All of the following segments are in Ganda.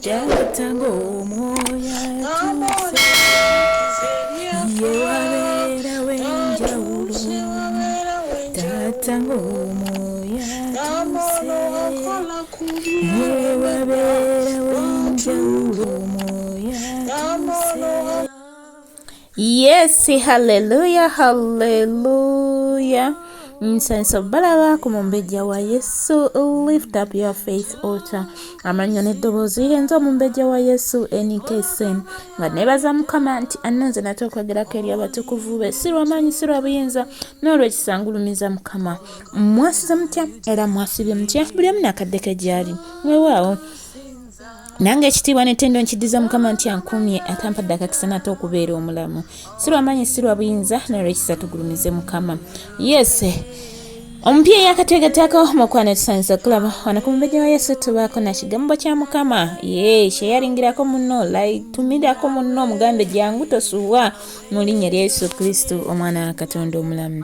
Jatango moya tuse Yewabera wenja ulo Tatango moya tuse Yewabera wenja ulo moya tuse. Yes, hallelujah, hallelujah. Nsanso balaba ku mumbejja wa Yesu. Lift up your faith altar. Amanyo n'eddoboozi lirenze omumbejja wa Yesu enikesen nga nebaza Mukama nti annonze nate okwogerako eri abatukuvu be si lw'amaanyi si lwa buyinza n'olw'ekisangulumiza Mukama. Mwasize mutya era mwasibye mutya buli omu n'akadde ke gy'ali weewaawo nange ekitiibwa n'ettendo nkiddiza Mukama nti ankuumye atampadde akakisa nate okubeera omulamu si lw'amaanyi si lwa buyinza n'olw'ekisa tugulumize Mukama. Yes, omupya eyakateegeteeko mukwano tusanisa kulaba wano ku mumbejja wa Yesu tubaako na kigambo kya Mukama kyeyalingirako munno tumirako munno omugambe jangu tosuwa mu linnya lya Yesu Kristo omwana wa Katonda omulamu.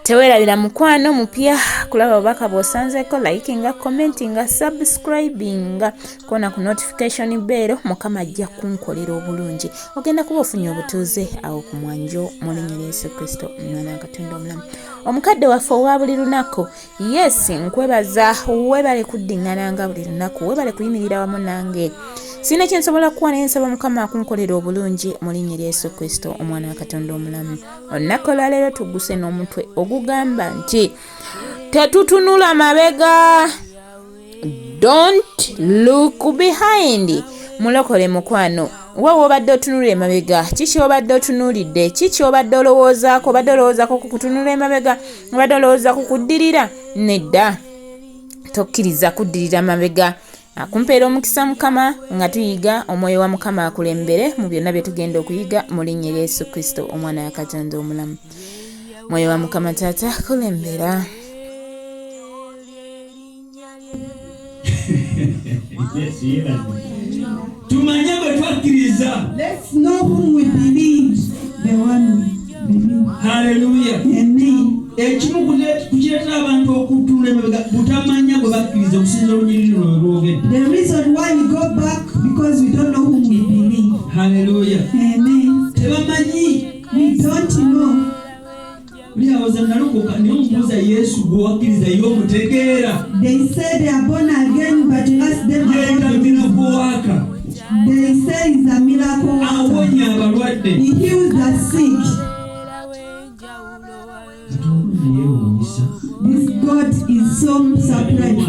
Teweerabira mukwano mupya kulaba obubaka bw'osanzeeko likinga, commentinga, subscribinga kona ku notification bell. Mukama ajja kunkolera obulungi ogenda kuba ofunye obutuuze awo ku mwanjo mu linnya lya Yesu Kristo omwana wa Katonda omulamu. Omukadde waffe owa buli lunaku, yes, nkwebaza webale kuddingana buli lunaku, webale kuyimirira wamu nange. Sina kyensobola kuwa naye nsaba Mukama akunkolera obulungi mu linnya lya Yesu Kristo omwana wa Katonda omulamu. Olunaku olwaleero tugguse n'omutwe ogugamba nti tetutunula mabega, don't look behind. Mulokole mukwano, wewe obadde otunula emabega, kiki obadde otunuulidde, kiki obadde olowoozaako, obadde olowoozaako ku kutunula emabega, obadde olowooza ku kuddirira? Nedda, tokkiriza kuddirira mabega. Akumpeera omukisa Mukama nga tuyiga omwoyo wa Mukama akulembere mu byonna bye tugenda okuyiga mu linnya lya Yesu Kristo omwana wa Katonda omulamu. Mwoyo wa Mukama Taata kulembera. Tumanya bwe twakkiriza. Let's know whom we believe, the one we believe. Hallelujah. Amen. Ekimu kukireetera abantu okutunula emabega butamanya bwe bakkiriza okusinza olunyiriri lwe lwogedde. The reason why we go back because we don't know whom we believe. Hallelujah. Amen. Tebamanyi. We don't know. Byawoza nalokoka niyo mubuuza Yesu gwe wakkiriza y'omutegeera. They say they are born again, but ask them yeetambira kuwaaka. They say it's a miracle. Awonya abalwadde. He heals the sick. This God is so surprised.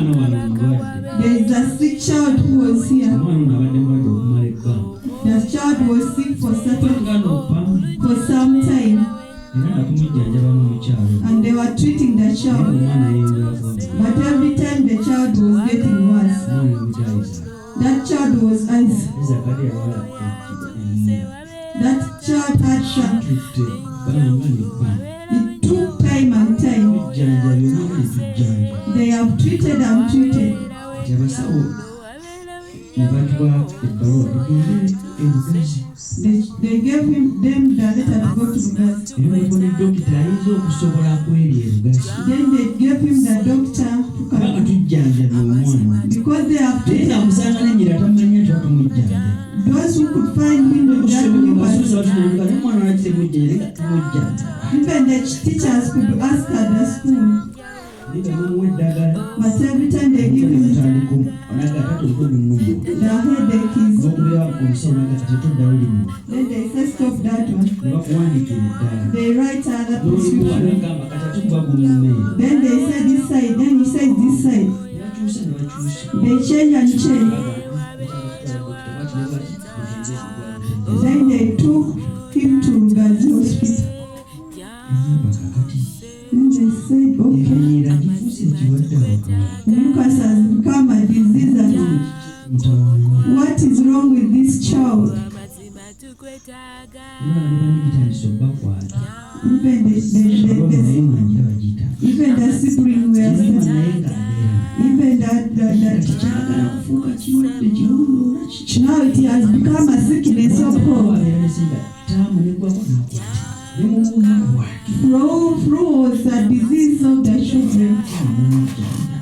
There is a sick child who was here. The child was sick for some time. And they were treating the child. But every time the child was getting worse. That child was ice. That child had shrunk. It took time and time. They have treated and treated. They gave them the letter to go to Uganda. Then they gave him the doctor to come. Because they have treated. Those who could find him with that even the teachers could ask at the school. But every time they give him the headache is. Then they say stop that one. They write another prescription. Then they say this side. Then he says this side. They change and change. Then they took him to Gazi Hospital. Then they said, okay, Lucas has become a disease. What is wrong with this child? Even the sibling were sick. Even that now it has become a sickness of hope. Flu was a disease of the children,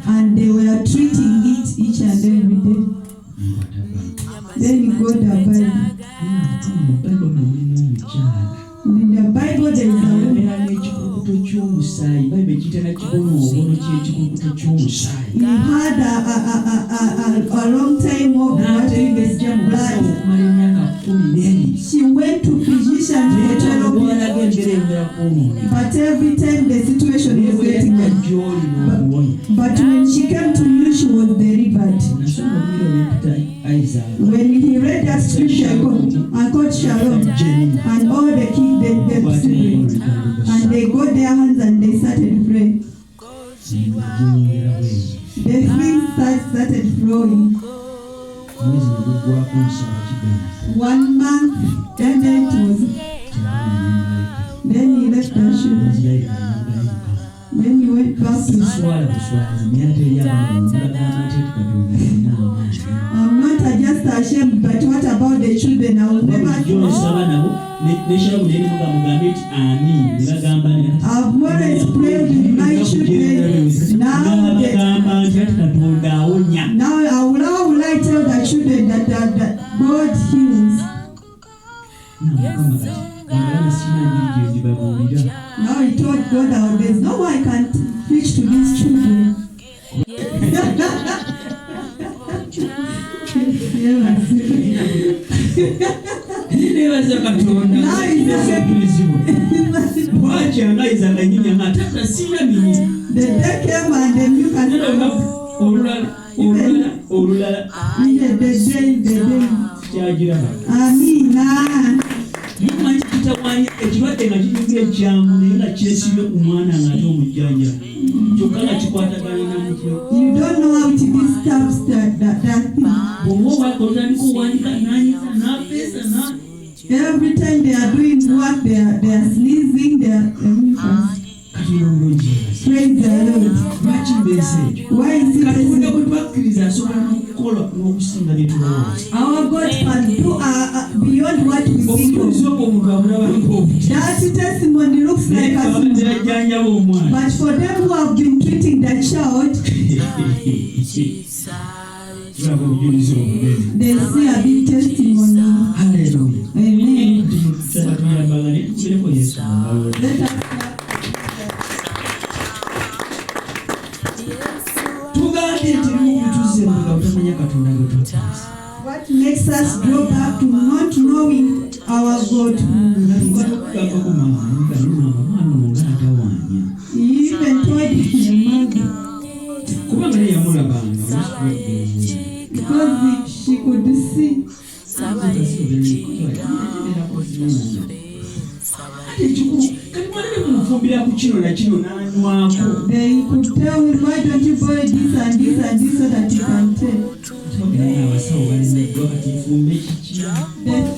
and they were treating it each and every day. Then God abide. In the Bible there is a he had a long time of blood. She went to physician for 12 years, but every time the situation was getting worse. But when she came to you, she was delivered. When he read that scripture, I got Shalom and all the kids, and they got their hands and they started praying. The things started flowing. 1 month, then it was. Then he left the shoe. Then he went back to school. I'm not just ashamed, but what about the children? I will never I've always prayed with my children. Now how will I tell the children that God heals? Now he told God, there's no way I can preach to these children. The day came and then you can you don't know how to disturb that thing. Every time they are doing work, they are sneezing, they are praise the Lord. Why is it our God can do beyond what we think of? That testimony looks like a but for them who have been treating the child, they see a big testimony. Hallelujah. Amen. Let us what makes us go back to not knowing our God? He even told his mother because she could see. They could tell him, why don't you buy this and this and this so that you can tell.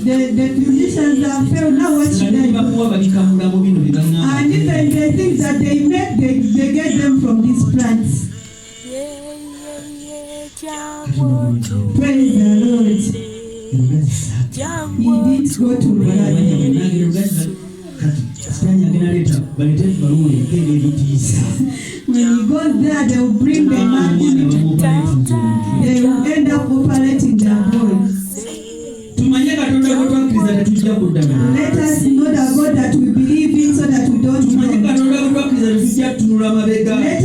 The physicians are failed. Now what should they do? And even the things that they make, they get them from these plants. Praise the Lord. He did go to God. When he goes there, they will bring the money. They will end up operating their boys. Let us know the God that we believe in so that we don't know. Let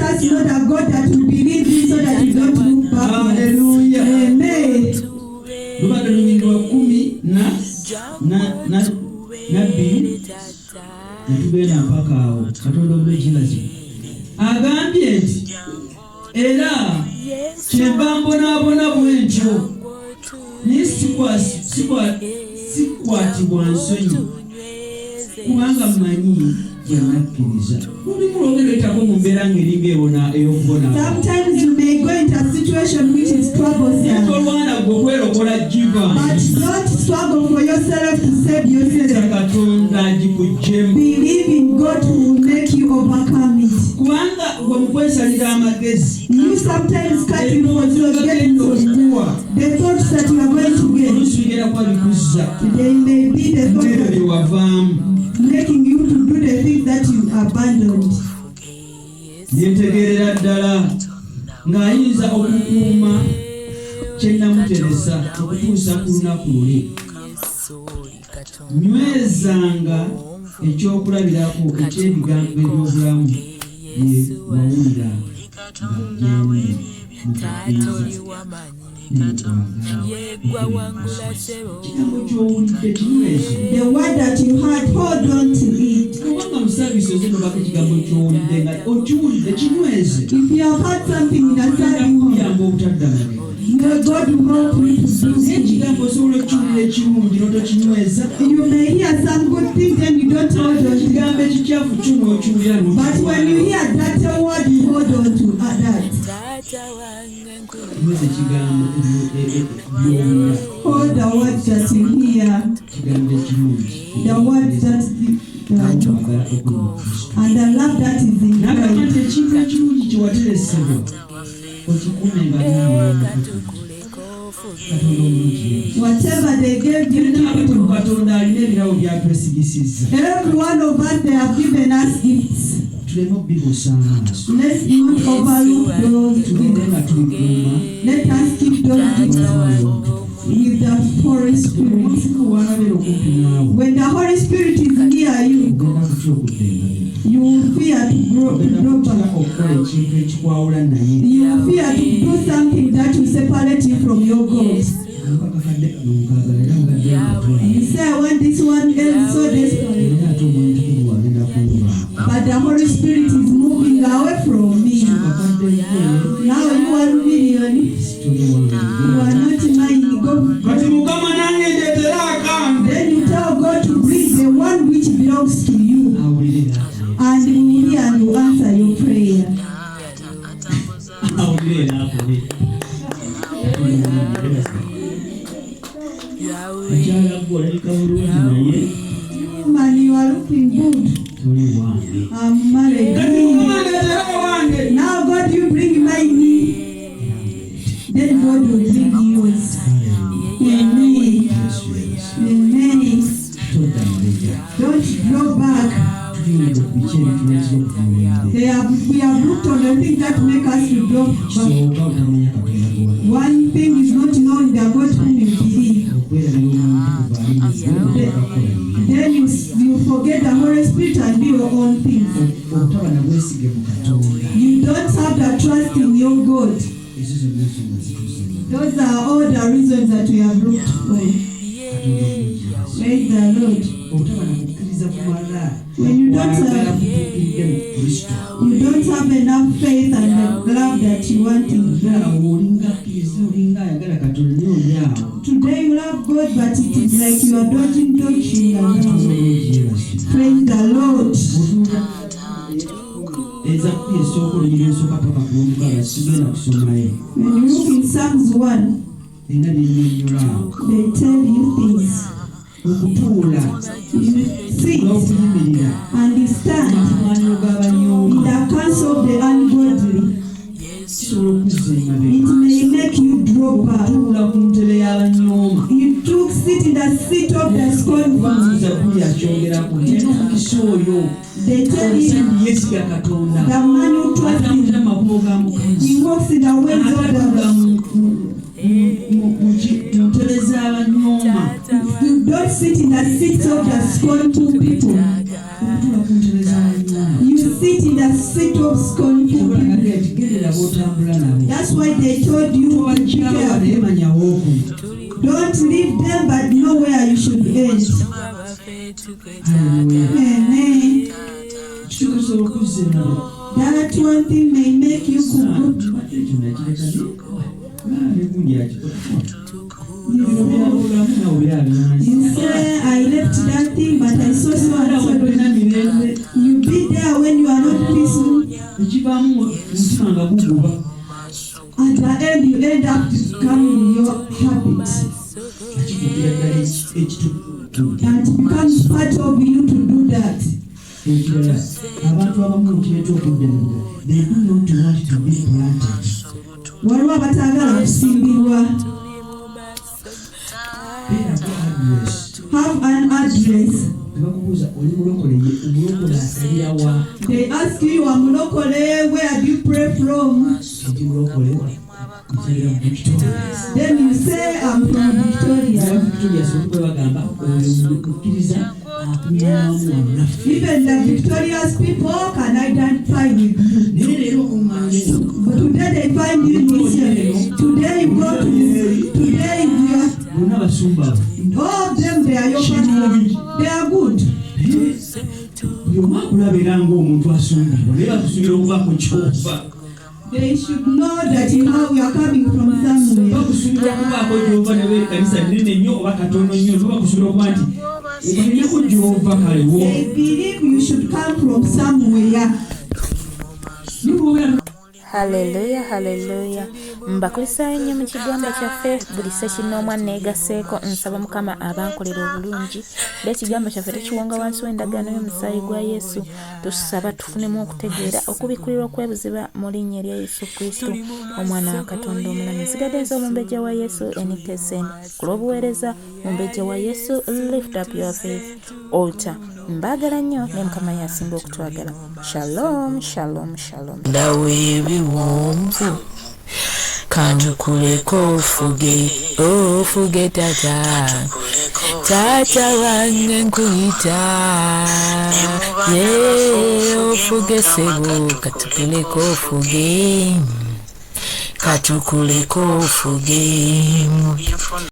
us know the God that we believe in so that we don't look back. Hallelujah. Amen. agambye nti era kyembambonabona bwentyo naye sikwatibwa nsonyi kubanga mmanyi yanakkiriza. Sometimes you may go into a situation which is troublesome, but don't struggle for yourself to save yourself. Believe in God who will make you overcome it. You sometimes can't even get the thoughts that you are going to get. They may be the thoughts that making you to do the things that you abandoned. Yetegerera ddala ng'ayinza okukuuma kyennamuteresa okutuusa ku lunaku luli. Nywezanga ekyokulabirako eky'ebigambo eby'obulamu bye wawulira nga gyendi kigambo ky'owulidde kinyweze. The word that you heard, hold on to it. Kubanga mu saavisi ozendobako ekigambo ky'owulidde nga okiwulidde kinyweze. If you have heard something in a service, kuyamba obutaddamu. God will help you to do it. Ekigambo osobola okukiwulira ekirungi n'otokinyweza. You may hear some good things and you don't hold on to ekigambo ekikyafu kyo n'okiwulira n'okiwulira. But when you hear that word, you hold on to that. Nyweza ekigambo by'owulira. Hold the word that you hear. Ekigambo ekirungi. The word that N'akyagala okuli mu Kristo. and the love that is in N'agamba Christ. nti ekintu ekirungi kye wateresebwa okikuumenga n'omwoyo Katonda omulungi. Whatever they gave you, N'abatukuvu Katonda alina ebirabo by'atwesigisizza. every one of us, they have given us gifts. Tuleme okubibuusa amaaso. Let's not overlook those Tugende nga gifts. tubikuuma. Let us keep those gifts with the Holy Spirit. Omufumu bw'anabeera okumpi naawe. When the Holy Spirit is near you, Ogenda kutya okudda emabega. you will fear to grow back. Okukola ekintu ekikwawula naye. You will fear to do something that will separate you from your goals. Akakadde kano nkaagala era ngadde nkatwala. You say, I want this one else so desperately. Era ate omutukuvu bw'agenda kunva. But the Holy Spirit is moving away from me. Akakadde nke Now you are million. tuli wange. You are not mine. Go. Kati Mukama nange ndeetera akange. Then you tell God to bring the one which belongs to you. Awulire ate. And He will hear and will answer your prayer. Awulire era akole. Akyala gwe olabika bulungi naye Man, you are looking good. tuli wange. I'm married. Kati Mukama ndeetera wange. Now God, you bring mine. Then God will bring yours. Amen. Amen. Todda mabega. Don't draw back. Tuyinza ku biki ebituleetera okuvumirira. We have looked on the things that make us to draw back. Kisooka otamanya Katonda gwe wali. One thing is not knowing the God whom you believe. Okwerabira omuntu kuvaalimu Then you forget the Holy Spirit and do your own things. obutaba na bwesige mu Katonda. You don't have the trust in your God. Ezo zonna ensonga zituuseemu. Those are all the reasons that we have looked for. Katonda omulungi. Praise the Lord. Obutaba na kukkiriza kumala. When you don't Kwagala have- kutuukiridde mu Kristo. You don't have enough faith and the love that you want in God. Awo olinga akkiriza olinga ayagala Katonda naye oli awo. Today you love God, but it is like you are dodging Katonda around. omulungi yeebazibwe. Praise the Lord. Eza kuba esooka olugero ensooka paka ku lwomukaaga sigenda kusomayo. When you look in Psalms 1, Erina byennyonnyola awo. they tell you things. Okutuula You sit n'okuyimirira and stand amannyo in g'abanyooma the counsel of the ungodly. kisobola okuzza emabega. It may make you draw back. Tuula ku ntebe y'abanyooma. You took sit in the seat of the scornful. Kubanga Zabbuli akyogerako nti n'omukisa oyo They tell you omusajja yeesiga Katonda the man who trusts atambulira in, amakubo ga Mukama. he walks in the ways of Atatuula the. mu ntebe z'abanyooma. You don't sit in the seats of the scornful people. Okutuula ku ntebe z'abanyooma. You sit in the seat of scornful Kuba people. nagera tegerera b'otambula nabo. That's why they told you to be Towajjawa naye careful. manya w'okuli. Don't leave them, but know where you should end. Haleluya. Amen. Kituuka okuzza emabega. That one thing may make you good. You say, I left that thing, but I saw so and so. You be there when you are not peaceful. At the end, you end up becoming your habit. And it becomes part of you to do that. Abantu abamu kireeta okuddanira. They do not want to be planted. Waliwo abatagala kusimbirwa. Beerako address. Have an address. Tebakubuuza oli mulokole ye omulokole asalira wa. They ask you, Amulokole, where do you pray from? Eti mulokole nsalira mu Victoria. Then Even the victorious people can identify with you. But today they find you here. Today you go to today you are. All of them, they are your family. They are good. They should know that you are coming from somewhere. They believe you should come from somewhere. Haleluya, haleluya. Mbakulisayo nnyo mu kigambo kyaffe buli ssekinnoomu anneegaseeko nsaba Mukama abankolera obulungi. Era ekigambo kyaffe tukiwonga wansi w'endagaano y'omusaayi gwa Yesu. Tusaba tufunemu okutegeera okubikkulirwa okwebuziba mu linnya erya Yesu Kristo, omwana wa Katonda omulamu. Nsigadde ez'omumbejja wa Yesu Enikesen. Ku lw'obuweereza mumbejja wa Yesu, lift up your faith altar. Mbaagala nnyo ne Mukama yasinga okutwagala. Shalom, shalom, shalom. Ndawe ebiwonvu kantukuleko ofuge tata wange nkuyita ofuge sebo katukuleko ofuge